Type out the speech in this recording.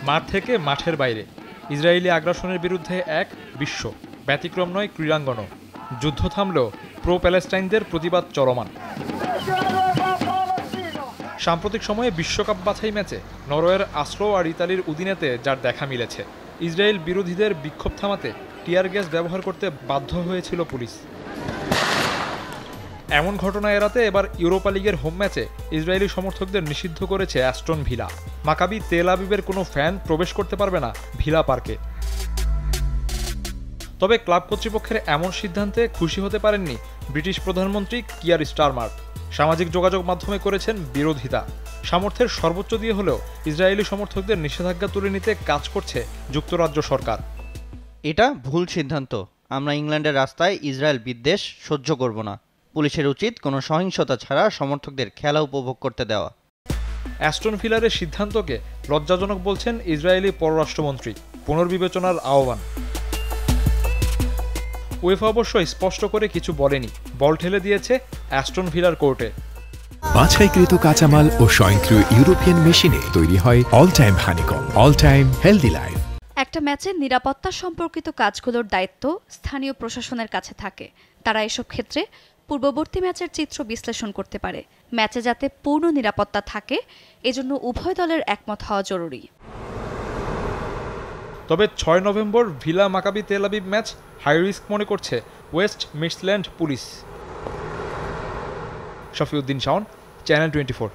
মাঠ থেকে মাঠের বাইরে ইসরায়েলি আগ্রাসনের বিরুদ্ধে এক বিশ্ব, ব্যতিক্রম নয় ক্রীড়াঙ্গনও। যুদ্ধ থামলেও প্রো প্যালেস্টাইনদের প্রতিবাদ চলমান। সাম্প্রতিক সময়ে বিশ্বকাপ বাছাই ম্যাচে নরওয়ের আসলো আর ইতালির উদিনেতে যার দেখা মিলেছে। ইসরায়েল বিরোধীদের বিক্ষোভ থামাতে টিয়ার গ্যাস ব্যবহার করতে বাধ্য হয়েছিল পুলিশ। এমন ঘটনা এড়াতে এবার ইউরোপা লিগের হোম ম্যাচে ইসরায়েলি সমর্থকদের নিষিদ্ধ করেছে অ্যাস্টন ভিলা। মাকাবি তেল আবিবের কোনো ফ্যান প্রবেশ করতে পারবে না ভিলা পার্কে। তবে ক্লাব কর্তৃপক্ষের এমন সিদ্ধান্তে খুশি হতে পারেননি ব্রিটিশ প্রধানমন্ত্রী কিয়ার স্টারমার। সামাজিক যোগাযোগ মাধ্যমে করেছেন বিরোধিতা। সামর্থ্যের সর্বোচ্চ দিয়ে হলেও ইসরায়েলি সমর্থকদের নিষেধাজ্ঞা তুলে নিতে কাজ করছে যুক্তরাজ্য সরকার। এটা ভুল সিদ্ধান্ত। আমরা ইংল্যান্ডের রাস্তায় ইসরায়েল বিদ্বেষ সহ্য করব না। পুলিশের উচিত কোনো সহিংসতা ছাড়া সমর্থকদের খেলা উপভোগ করতে দেওয়া। অ্যাস্টন ভিলারের সিদ্ধান্তকে লজ্জাজনক বলছেন ইসরায়েলি পররাষ্ট্রমন্ত্রী। পুনর্বিবেচনার আহ্বান। উয়েফা অবশ্য স্পষ্ট করে কিছু বলেনি, বল ঠেলে দিয়েছে অ্যাস্টন ভিলার কোর্টে। বাছাইকৃত কাঁচামাল ও স্বয়ংক্রিয় ইউরোপিয়ান মেশিনে তৈরি হয় all time honeycomb, all time healthy life. একটা ম্যাচের নিরাপত্তা সম্পর্কিত কাজগুলোর দায়িত্ব স্থানীয় প্রশাসনের কাছে থাকে। তারা এসব ক্ষেত্রে পূর্ববর্তী ম্যাচের চিত্র বিশ্লেষণ করতে পারে। ম্যাচে যাতে পূর্ণ নিরাপত্তা থাকে, এজন্য উভয় দলের একমত হওয়া জরুরি। তবে ৬ November villa মাকাবি Tel Aviv match high risk মনে করছে West Midland police. Shafiuddin Shaon, channel 24।